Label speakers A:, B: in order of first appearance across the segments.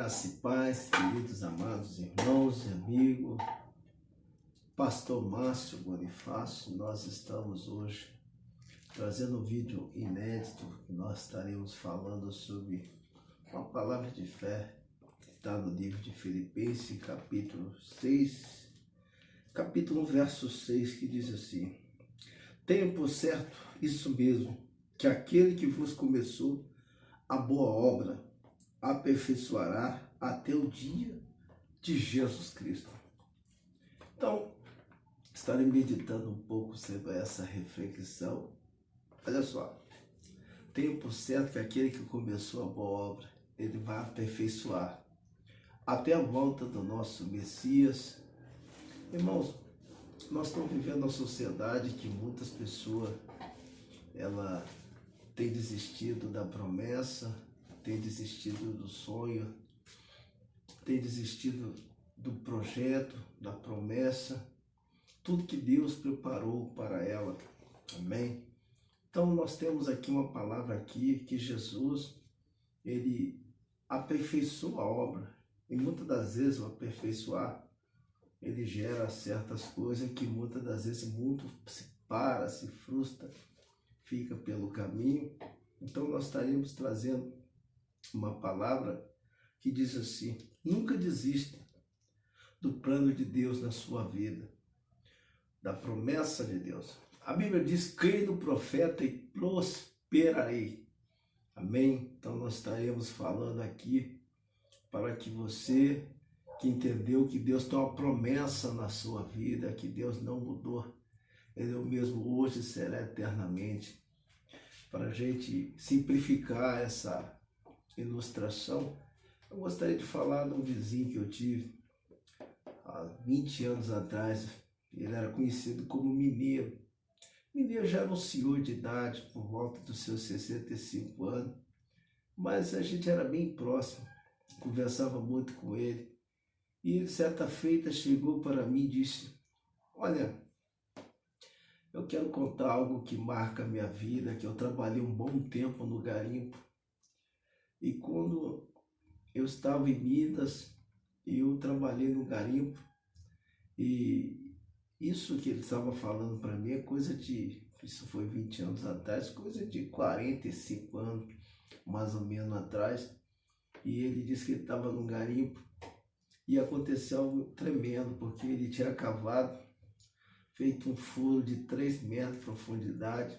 A: Graça e paz, queridos, amados irmãos e amigos, Pastor Márcio Bonifácio, nós estamos hoje trazendo um vídeo inédito que nós estaremos falando sobre uma palavra de fé que está no livro de Filipenses, capítulo 6, capítulo 1, verso 6, que diz assim: tenho por certo isso mesmo, que aquele que vos começou a boa obra aperfeiçoará até o dia de Jesus Cristo. Então, estarei meditando um pouco sobre essa reflexão. Olha só, tenho por certo que aquele que começou a boa obra, ele vai aperfeiçoar até a volta do nosso Messias. Irmãos, nós estamos vivendo uma sociedade que muitas pessoas ela tem desistido da promessa, tem desistido do sonho, tem desistido do projeto, da promessa, tudo que Deus preparou para ela. Amém? Então nós temos aqui uma palavra aqui que Jesus, ele aperfeiçoa a obra. E muitas das vezes o aperfeiçoar, ele gera certas coisas que muitas das vezes muito se para, se frustra, fica pelo caminho. Então nós estaremos trazendo uma palavra que diz assim: nunca desista do plano de Deus na sua vida, da promessa de Deus. A Bíblia diz: creia no profeta e prosperarei. Amém? Então nós estaremos falando aqui para que você que entendeu que Deus tem uma promessa na sua vida, que Deus não mudou, Ele é o mesmo hoje e será eternamente. Para a gente simplificar essa ilustração, eu gostaria de falar de um vizinho que eu tive há 20 anos atrás. Ele era conhecido como Mineiro. Mineiro já era um senhor de idade, por volta dos seus 65 anos, mas a gente era bem próximo, conversava muito com ele. E ele, certa feita, chegou para mim e disse: olha, eu quero contar algo que marca a minha vida, que eu trabalhei um bom tempo no garimpo. E quando eu estava em Minas, eu trabalhei no garimpo, e isso que ele estava falando para mim é coisa de, isso foi 20 anos atrás, coisa de 45 anos, mais ou menos atrás. E ele disse que ele estava no garimpo e aconteceu algo tremendo, porque ele tinha cavado, feito um furo de 3 metros de profundidade.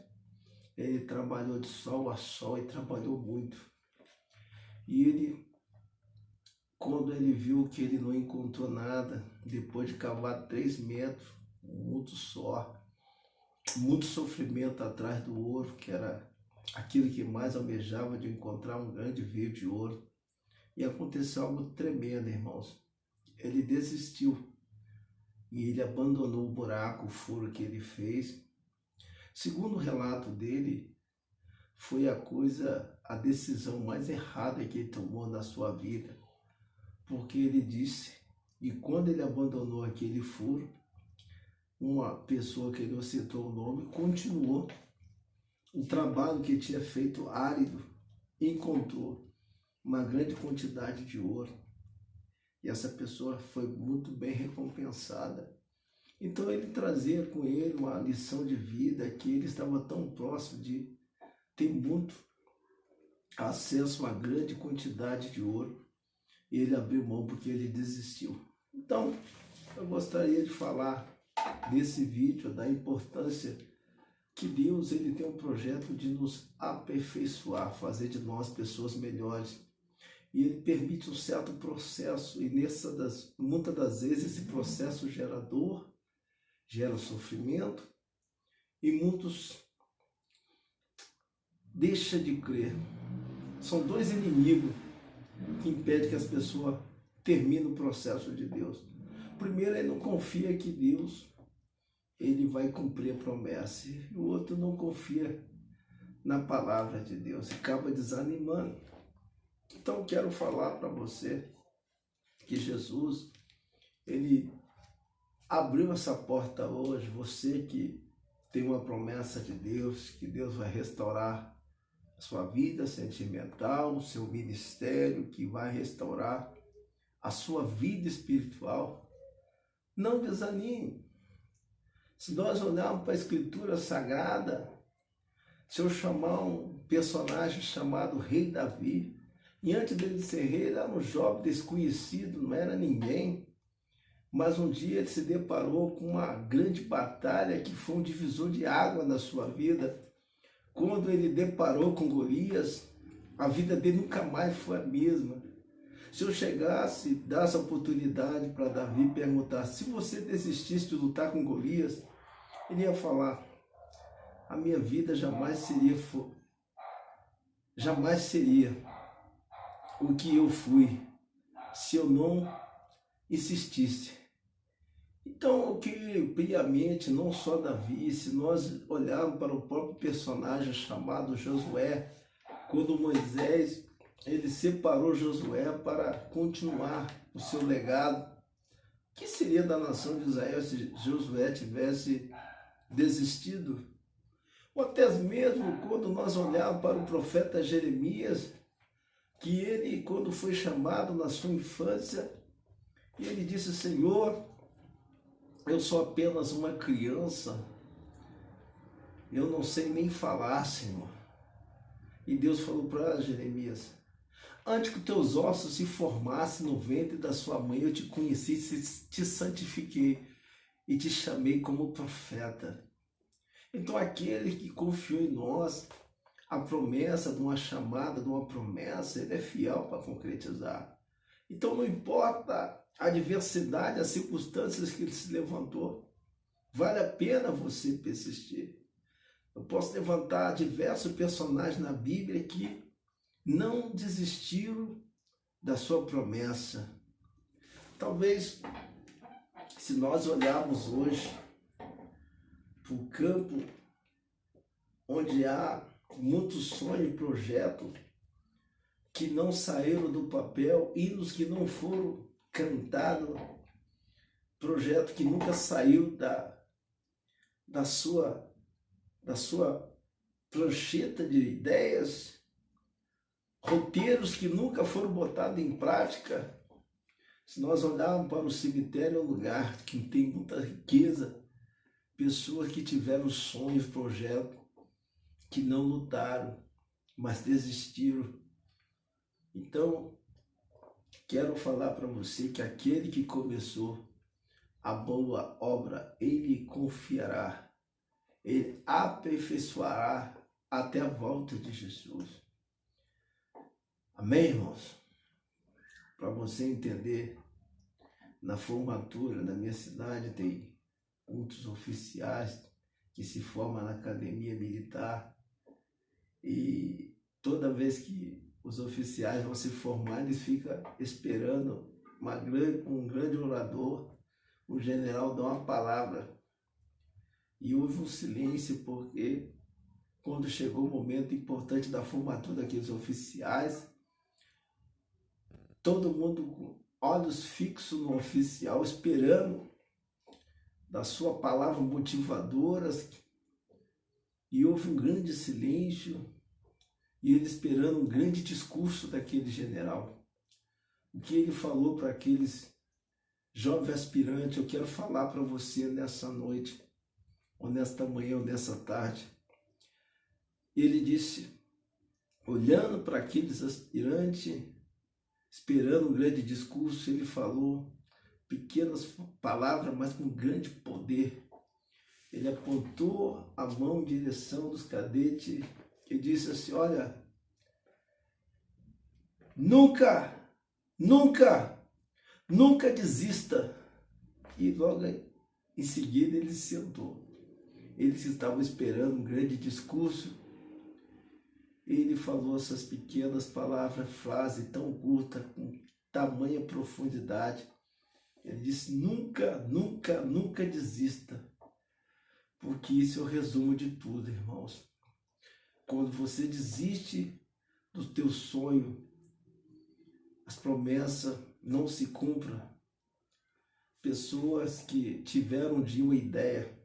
A: Ele trabalhou de sol a sol e trabalhou muito. E ele, quando ele viu que ele não encontrou nada, depois de cavar 3 metros, muito suor, muito sofrimento atrás do ouro, que era aquilo que mais almejava, de encontrar um grande veio de ouro. E aconteceu algo tremendo, irmãos. Ele desistiu e ele abandonou o buraco, o furo que ele fez. Segundo o relato dele, foi a decisão mais errada que ele tomou na sua vida, porque ele disse, e quando ele abandonou aquele furo, uma pessoa que ele não citou o nome, continuou o trabalho que tinha feito árido, encontrou uma grande quantidade de ouro, e essa pessoa foi muito bem recompensada. Então ele trazia com ele uma lição de vida, que ele estava tão próximo de ter muito acesso a uma grande quantidade de ouro, e ele abriu mão porque ele desistiu. Então, eu gostaria de falar desse vídeo, da importância que Deus ele tem um projeto de nos aperfeiçoar, fazer de nós pessoas melhores. E ele permite um certo processo, e muitas das vezes esse processo gera dor, gera sofrimento, e muitos deixam de crer. São dois inimigos que impedem que as pessoas terminem o processo de Deus. Primeiro, ele não confia que Deus ele vai cumprir a promessa, e o outro não confia na palavra de Deus, e acaba desanimando. Então, quero falar para você que Jesus, ele abriu essa porta hoje. Você que tem uma promessa de Deus, que Deus vai restaurar a sua vida sentimental, o seu ministério, que vai restaurar a sua vida espiritual. Não desanime. Se nós olharmos para a Escritura Sagrada, se eu chamar um personagem chamado Rei Davi, e antes dele ser rei, ele era um jovem desconhecido, não era ninguém, mas um dia ele se deparou com uma grande batalha que foi um divisor de água na sua vida. Quando ele deparou com Golias, a vida dele nunca mais foi a mesma. Se eu chegasse, desse a oportunidade para Davi e perguntasse: se você desistisse de lutar com Golias, ele ia falar: a minha vida jamais seria o que eu fui se eu não insistisse. Então, eu creio piamente, não só Davi, se nós olharmos para o próprio personagem chamado Josué, quando Moisés ele separou Josué para continuar o seu legado, o que seria da nação de Israel se Josué tivesse desistido? Ou até mesmo quando nós olharmos para o profeta Jeremias, que ele, quando foi chamado na sua infância, ele disse: Senhor, eu sou apenas uma criança, eu não sei nem falar, Senhor. E Deus falou para Jeremias: antes que teus ossos se formassem no ventre da sua mãe, eu te conheci, te santifiquei e te chamei como profeta. Então aquele que confiou em nós, a promessa de uma chamada, de uma promessa, ele é fiel para concretizar. Então não importa a adversidade, as circunstâncias que ele se levantou, vale a pena você persistir. Eu posso levantar diversos personagens na Bíblia que não desistiram da sua promessa. Talvez, se nós olharmos hoje para o campo onde há muitos sonhos e projetos que não saíram do papel, hinos que não foram cantados, projeto que nunca saiu da sua prancheta de ideias, roteiros que nunca foram botados em prática. Se nós olharmos para o cemitério, é um lugar que tem muita riqueza, pessoas que tiveram sonhos, projetos, que não lutaram, mas desistiram. Então, quero falar para você que aquele que começou a boa obra, ele confiará, ele aperfeiçoará até a volta de Jesus. Amém, irmãos? Para você entender, na formatura da minha cidade tem muitos oficiais que se formam na academia militar, e toda vez que os oficiais vão se formar, eles ficam esperando um grande orador, o general dar uma palavra. E houve um silêncio, porque quando chegou o momento importante da formatura daqueles oficiais, todo mundo com olhos fixos no oficial, esperando da sua palavra motivadora, e houve um grande silêncio, e ele esperando um grande discurso daquele general. O que ele falou para aqueles jovens aspirantes, eu quero falar para você nessa noite, ou nesta manhã, ou nessa tarde. Ele disse, olhando para aqueles aspirantes, esperando um grande discurso, ele falou pequenas palavras, mas com grande poder. Ele apontou a mão em direção dos cadetes e disse assim: olha, nunca desista. E logo em seguida ele se sentou. Eles estavam esperando um grande discurso. Ele falou essas pequenas palavras, frase tão curta, com tamanha profundidade. Ele disse: nunca desista. Porque isso é o resumo de tudo, irmãos. Quando você desiste do teu sonho, as promessas não se cumprem. Pessoas que tiveram um dia uma ideia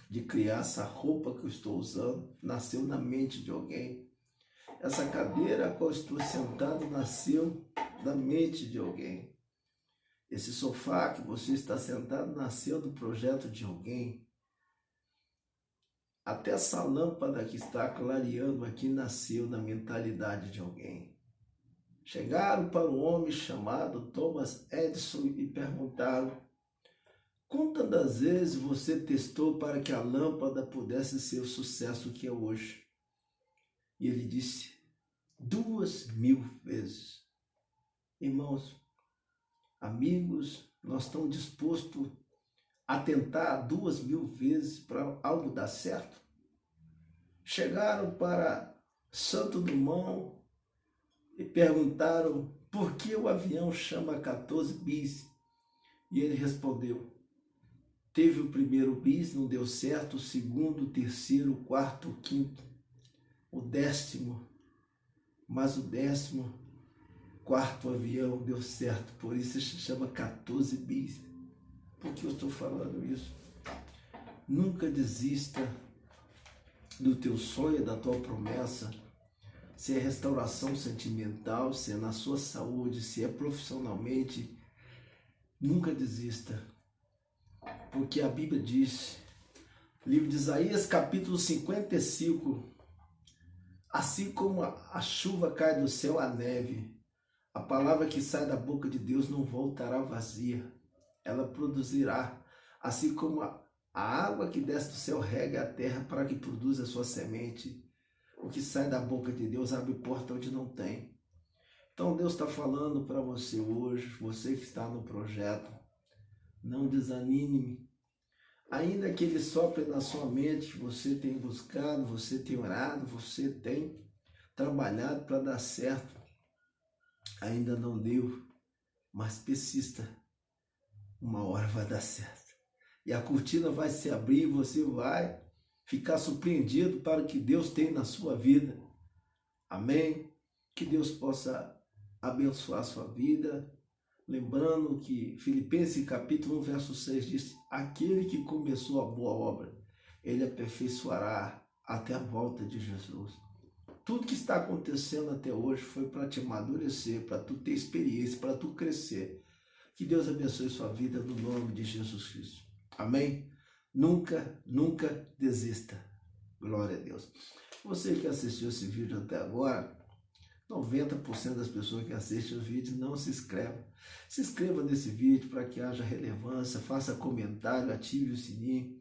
A: de criar essa roupa que eu estou usando, nasceu na mente de alguém. Essa cadeira a qual estou sentado nasceu da mente de alguém. Esse sofá que você está sentado nasceu do projeto de alguém. Até essa lâmpada que está clareando aqui nasceu da mentalidade de alguém. Chegaram para um homem chamado Thomas Edison e perguntaram: quantas das vezes você testou para que a lâmpada pudesse ser o sucesso que é hoje? E ele disse: 2.000 vezes. Irmãos, amigos, nós estamos dispostos a tentar 2.000 vezes para algo dar certo? Chegaram para Santo Dumont e perguntaram por que o avião chama 14 bis. E ele respondeu: teve o primeiro bis, não deu certo, o segundo, o terceiro, o quarto, o quinto, o 10º, mas o 14º avião deu certo, por isso se chama 14 bis. Por que eu estou falando isso? Nunca desista do teu sonho, da tua promessa, se é restauração sentimental, se é na sua saúde, se é profissionalmente, nunca desista. Porque a Bíblia diz, livro de Isaías, capítulo 55, assim como a chuva cai do céu, a neve, a palavra que sai da boca de Deus não voltará vazia, ela produzirá, assim como a água que desce do céu rega a terra para que produza a sua semente. O que sai da boca de Deus abre porta onde não tem. Então Deus está falando para você hoje, você que está no projeto, não desanime. Ainda que ele sopre na sua mente, você tem buscado, você tem orado, você tem trabalhado para dar certo. Ainda não deu, mas persista. Uma hora vai dar certo. E a cortina vai se abrir e você vai ficar surpreendido para o que Deus tem na sua vida. Amém? Que Deus possa abençoar a sua vida. Lembrando que Filipenses capítulo 1, verso 6 diz: aquele que começou a boa obra, ele aperfeiçoará até a volta de Jesus. Tudo que está acontecendo até hoje foi para te amadurecer, para tu ter experiência, para tu crescer. Que Deus abençoe sua vida no nome de Jesus Cristo. Amém? Nunca, nunca desista. Glória a Deus. Você que assistiu esse vídeo até agora, 90% das pessoas que assistem o vídeo não se inscrevem. Se inscreva nesse vídeo para que haja relevância, faça comentário, ative o sininho,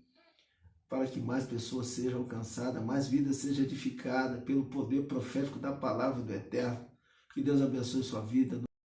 A: para que mais pessoas sejam alcançadas, mais vidas sejam edificadas pelo poder profético da palavra do Eterno. Que Deus abençoe sua vida.